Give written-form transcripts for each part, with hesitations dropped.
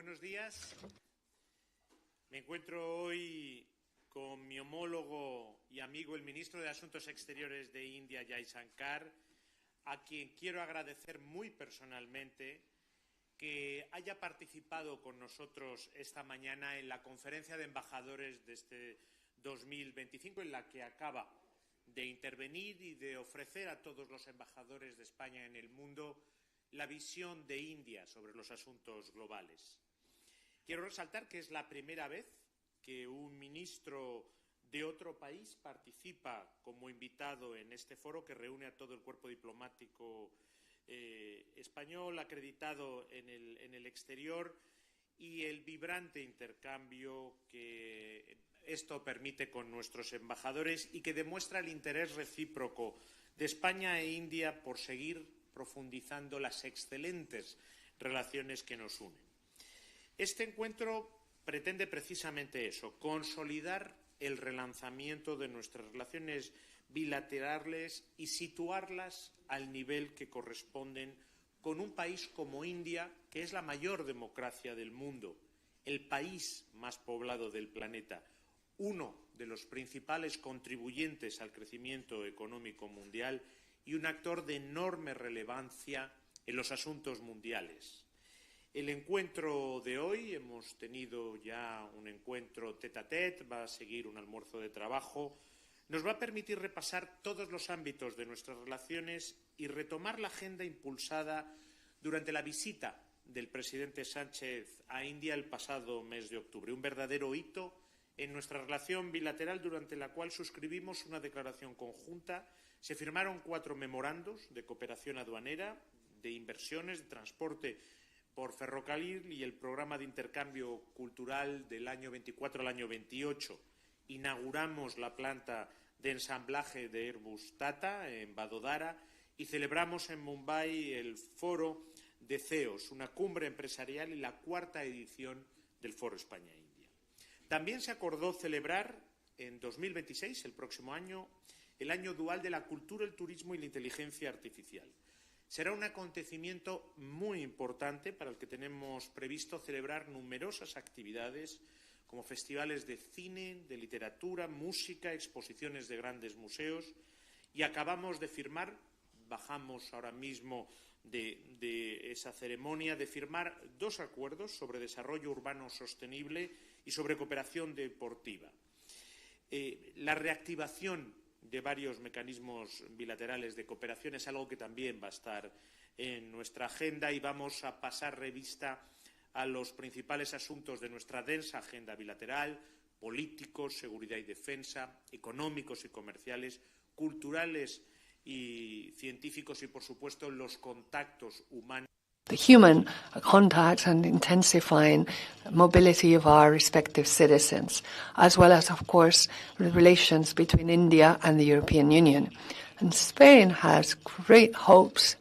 Buenos días. Me encuentro hoy con mi homólogo y amigo, el ministro de Asuntos Exteriores de India, Jaishankar, a quien quiero agradecer muy personalmente que haya participado con nosotros esta mañana en la conferencia de embajadores de este 2025, en la que acaba de intervenir y de ofrecer a todos los embajadores de España en el mundo la visión de India sobre los asuntos globales. Quiero resaltar que es la primera vez que un ministro de otro país participa como invitado en este foro que reúne a todo el cuerpo diplomático español acreditado en el exterior y el vibrante intercambio que esto permite con nuestros embajadores y que demuestra el interés recíproco de España e India por seguir profundizando las excelentes relaciones que nos unen. Este encuentro pretende precisamente eso, consolidar el relanzamiento de nuestras relaciones bilaterales y situarlas al nivel que corresponden con un país como India, que es la mayor democracia del mundo, el país más poblado del planeta, uno de los principales contribuyentes al crecimiento económico mundial y un actor de enorme relevancia en los asuntos mundiales. El encuentro de hoy, hemos tenido ya un encuentro tête-à-tête, va a seguir un almuerzo de trabajo, nos va a permitir repasar todos los ámbitos de nuestras relaciones y retomar la agenda impulsada durante la visita del presidente Sánchez a India el pasado mes de octubre, un verdadero hito en nuestra relación bilateral durante la cual suscribimos una declaración conjunta, se firmaron 4 memorandos de cooperación aduanera, de inversiones, de transporte por ferrocarril y el programa de intercambio cultural del año 24 al año 28. Inauguramos la planta de ensamblaje de Airbus Tata en Vadodara y celebramos en Mumbai el foro de CEOs, una cumbre empresarial y la 4ª edición del Foro España-India. También se acordó celebrar en 2026, el próximo año, el año dual de la cultura, el turismo y la inteligencia artificial. Será un acontecimiento muy importante para el que tenemos previsto celebrar numerosas actividades como festivales de cine, de literatura, música, exposiciones de grandes museos y acabamos de firmar, bajamos ahora mismo de esa ceremonia, de firmar 2 acuerdos sobre desarrollo urbano sostenible y sobre cooperación deportiva. La reactivación de varios mecanismos bilaterales de cooperación es algo que también va a estar en nuestra agenda y vamos a pasar revista a los principales asuntos de nuestra densa agenda bilateral, políticos, seguridad y defensa, económicos y comerciales, culturales y científicos y, por supuesto, los contactos humanos. The human contact and intensifying mobility of our respective citizens, as well as, of course, the relations between India and the European Union. And Spain has great hopes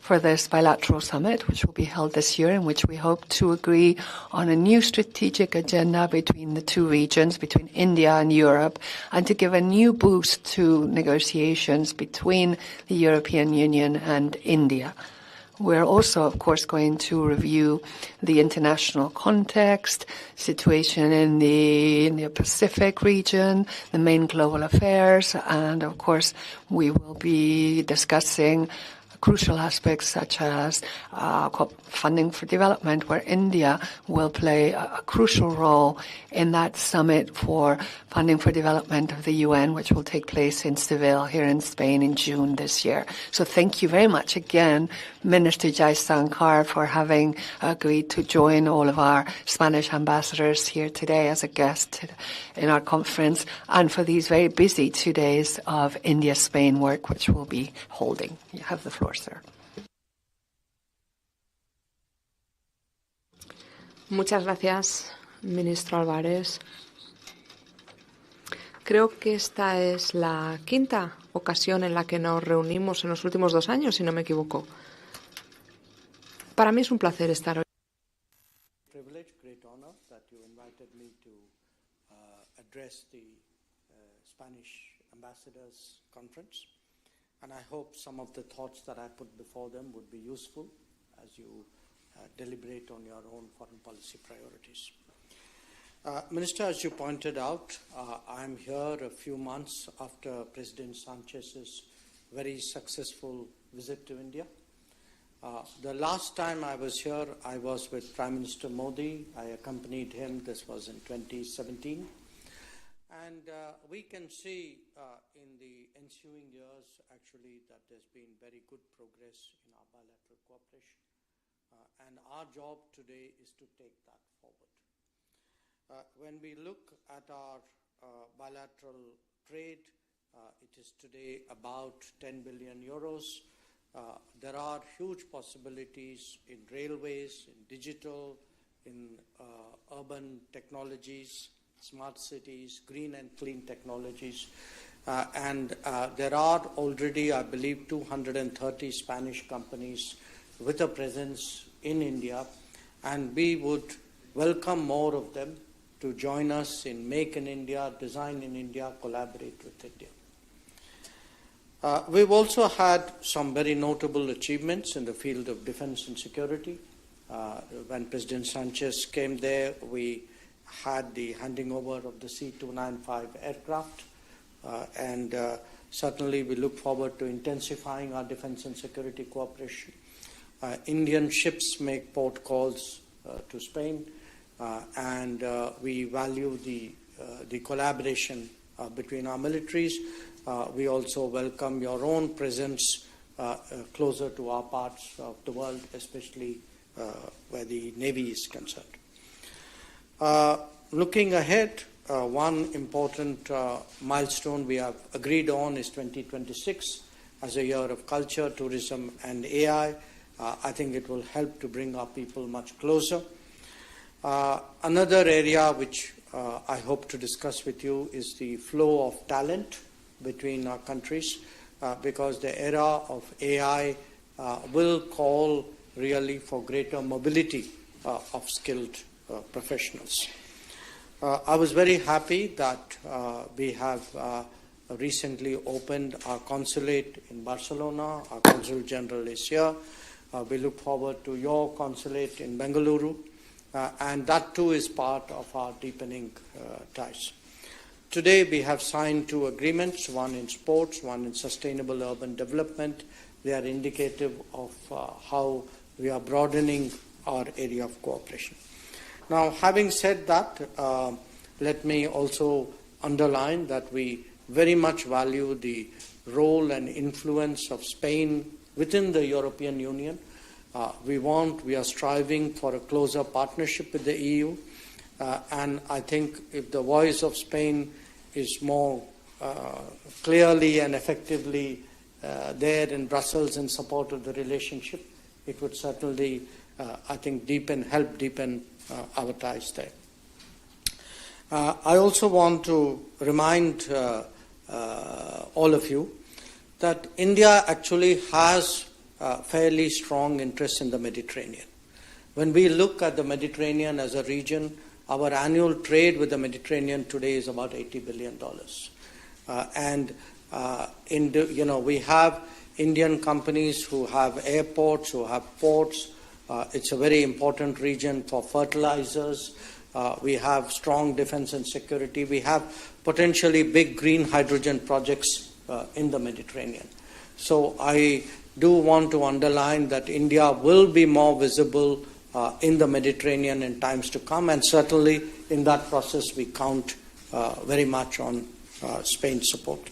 for this bilateral summit, which will be held this year, in which we hope to agree on a new strategic agenda between the 2 regions, between India and Europe, and to give a new boost to negotiations between the European Union and India. We're also, of course, going to review the international context, situation in the Indo-Pacific region, the main global affairs, and, of course, we will be discussing crucial aspects such as funding for development, where India will play a crucial role in that summit for funding for development of the UN, which will take place in Seville here in Spain in June this year. So thank you very much again, Minister Jaishankar, for having agreed to join all of our Spanish ambassadors here today as a guest in our conference, and for these very busy 2 days of India-Spain work, which we'll be holding. You have the floor, sir. Muchas gracias, ministro Álvarez. Creo que esta es la 5ª ocasión en la que nos reunimos en los últimos 2 años, si no me equivoco. Para mí es un placer estar hoy. Privilege, great honor that you invited me to address the Spanish Ambassadors Conference, and I hope some of the thoughts that I put before them would be useful as you deliberate on your own foreign policy priorities. Minister, as you pointed out, I'm here a few months after President Sanchez's very successful visit to India. The last time I was here, I was with Prime Minister Modi. I accompanied him. This was in 2017. And we can see in the ensuing years, actually, that there's been very good progress in our bilateral cooperation. And our job today is to take that forward. When we look at our bilateral trade, it is today about 10 billion euros. There are huge possibilities in railways, in digital, in urban technologies, smart cities, green and clean technologies. And there are already, I believe, 230 Spanish companies with a presence in India. And we would welcome more of them to join us in Make in India, Design in India, collaborate with India. We've also had some very notable achievements in the field of defense and security. When President Sanchez came there, we had the handing over of the C-295 aircraft. And certainly we look forward to intensifying our defense and security cooperation. Indian ships make port calls to Spain, and we value the collaboration between our militaries. We also welcome your own presence closer to our parts of the world, especially where the Navy is concerned. Looking ahead, one important milestone we have agreed on is 2026 as a year of culture, tourism, and AI. I think it will help to bring our people much closer. Another area which I hope to discuss with you is the flow of talent between our countries, because the era of AI will call really for greater mobility of skilled professionals. I was very happy that we have recently opened our consulate in Barcelona. Our Consul General is here. We look forward to your consulate in Bengaluru, and that too is part of our deepening ties. Today we have signed 2 agreements, one in sports, one in sustainable urban development. They are indicative of how we are broadening our area of cooperation. Now, having said that, let me also underline that we very much value the role and influence of Spain within the European Union. We are striving for a closer partnership with the EU, and I think if the voice of Spain is more clearly and effectively there in Brussels in support of the relationship, it would certainly, I think, help deepen our ties there. I also want to remind all of you that India actually has fairly strong interest in the Mediterranean. When we look at the Mediterranean as a region, our annual trade with the Mediterranean today is about $80 billion. We have Indian companies who have airports, who have ports. It's a very important region for fertilizers. We have strong defense and security. We have potentially big green hydrogen projects in the Mediterranean. So I do want to underline that India will be more visible in the Mediterranean in times to come, and certainly in that process we count very much on Spain's support.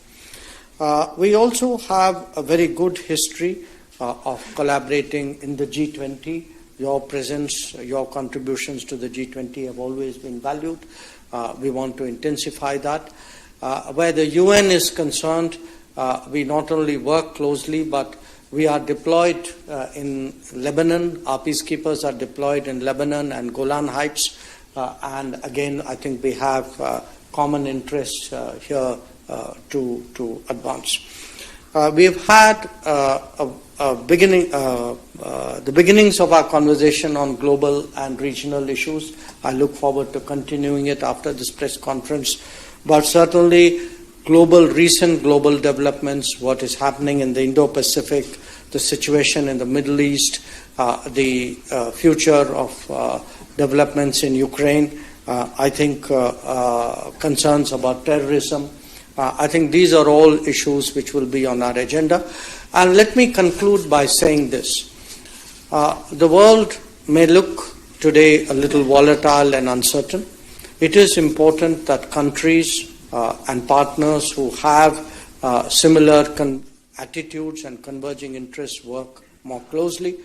We also have a very good history of collaborating in the G20. Your presence, your contributions to the G20 have always been valued. We want to intensify that. Where the UN is concerned, we not only work closely, but we are deployed in Lebanon. Our peacekeepers are deployed in Lebanon and Golan Heights. And again, I think we have common interests here to advance. We've had the beginnings of our conversation on global and regional issues. I look forward to continuing it after this press conference. But certainly, recent global developments, what is happening in the Indo-Pacific, the situation in the Middle East, the future of developments in Ukraine, I think concerns about terrorism. I think these are all issues which will be on our agenda. And let me conclude by saying this. The world may look today a little volatile and uncertain. It is important that countries and partners who have similar attitudes and converging interests work more closely.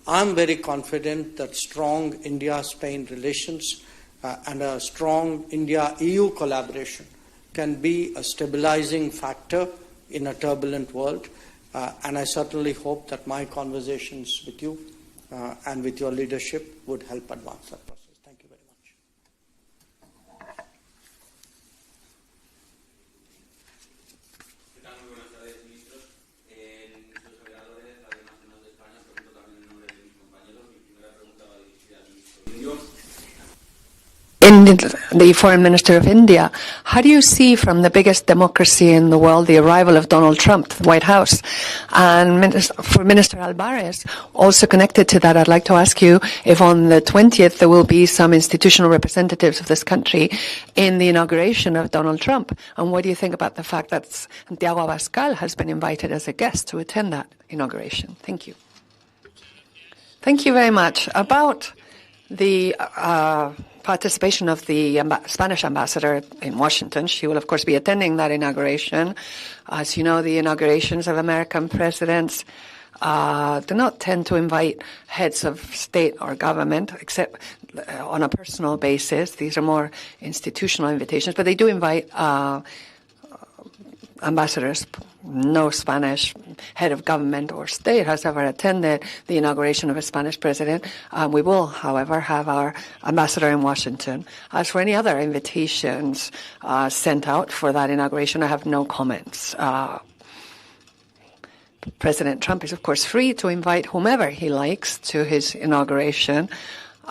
I'm very confident that strong India-Spain relations and a strong India-EU collaboration can be a stabilizing factor in a turbulent world. And I certainly hope that my conversations with you and with your leadership would help advance that process. Thank you very much. In the Foreign Minister of India, how do you see from the biggest democracy in the world the arrival of Donald Trump to the White House? And for Minister Alvarez, also connected to that, I'd like to ask you if on the 20th there will be some institutional representatives of this country in the inauguration of Donald Trump. And what do you think about the fact that Santiago Abascal has been invited as a guest to attend that inauguration? Thank you. Thank you very much. About the participation of the Spanish ambassador in Washington. She will, of course, be attending that inauguration. As you know, the inaugurations of American presidents do not tend to invite heads of state or government, except on a personal basis. These are more institutional invitations, but they do invite ambassadors. No Spanish head of government or state has ever attended the inauguration of a Spanish president. We will, however, have our ambassador in Washington. As for any other invitations sent out for that inauguration, I have no comments. President Trump is, of course, free to invite whomever he likes to his inauguration.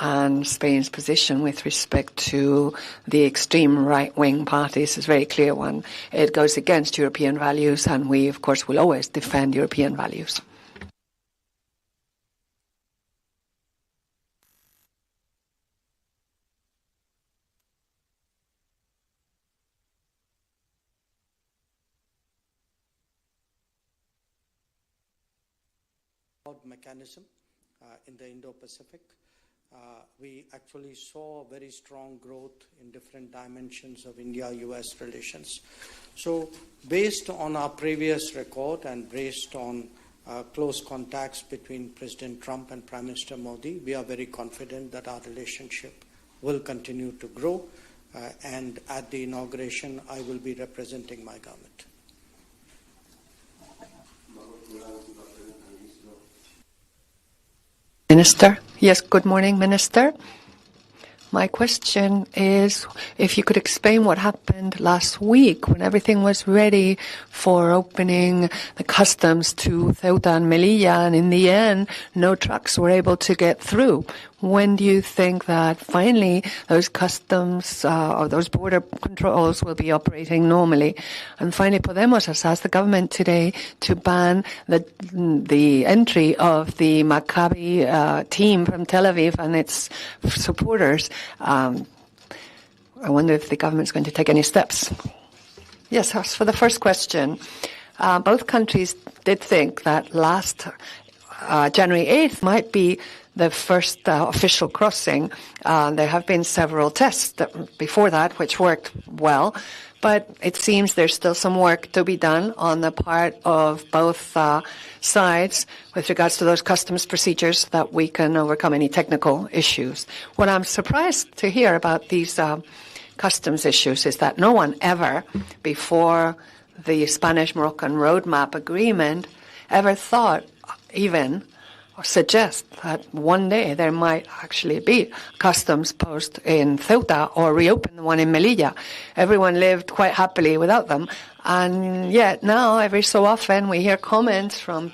And Spain's position with respect to the extreme right-wing parties is a very clear one. It goes against European values, and we, of course, will always defend European values. Mechanism in the Indo-Pacific. We actually saw very strong growth in different dimensions of India-US relations. So based on our previous record and based on close contacts between President Trump and Prime Minister Modi, we are very confident that our relationship will continue to grow. And at the inauguration, I will be representing my government. Minister. Yes, good morning, Minister. My question is if you could explain what happened last week when everything was ready for opening the customs to Ceuta and Melilla, and in the end, no trucks were able to get through. When do you think that finally those customs or those border controls will be operating normally? And finally, Podemos has asked the government today to ban the entry of the Maccabi team from Tel Aviv and its supporters. I wonder if the government is going to take any steps. Yes, as for the first question, both countries did think that last January 8th might be the first official crossing. There have been several tests before that which worked well, but it seems there's still some work to be done on the part of both sides with regards to those customs procedures that we can overcome any technical issues. What I'm surprised to hear about these customs issues is that no one ever, before the Spanish-Moroccan roadmap agreement, ever thought even or suggest that one day there might actually be customs post in Ceuta or reopen the one in Melilla. Everyone lived quite happily without them. And yet now, every so often, we hear comments from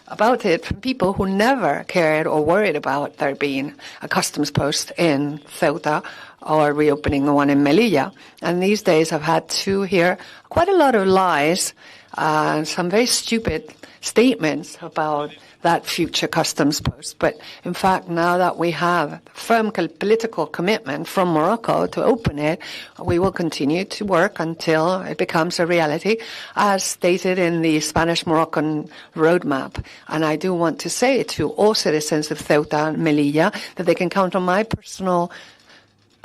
about it from people who never cared or worried about there being a customs post in Ceuta or reopening the one in Melilla. And these days I've had to hear quite a lot of lies and some very stupid statements about that future customs post. But in fact, now that we have firm political commitment from Morocco to open it, we will continue to work until it becomes a reality, as stated in the Spanish-Moroccan roadmap. And I do want to say to all citizens of Ceuta and Melilla that they can count on my personal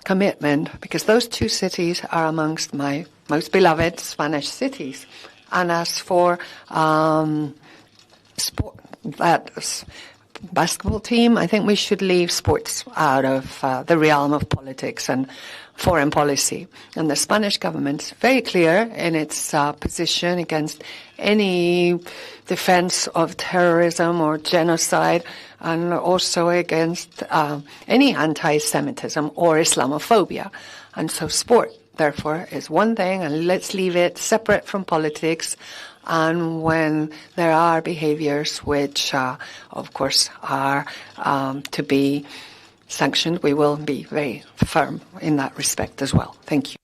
commitment, because those two cities are amongst my most beloved Spanish cities. And as for sport, that basketball team, I think we should leave sports out of the realm of politics and foreign policy. And the Spanish government is very clear in its position against any defense of terrorism or genocide, and also against any anti-Semitism or Islamophobia. And so sport, therefore, is one thing, and let's leave it separate from politics. And when there are behaviors which, of course, are to be sanctioned, we will be very firm in that respect as well. Thank you.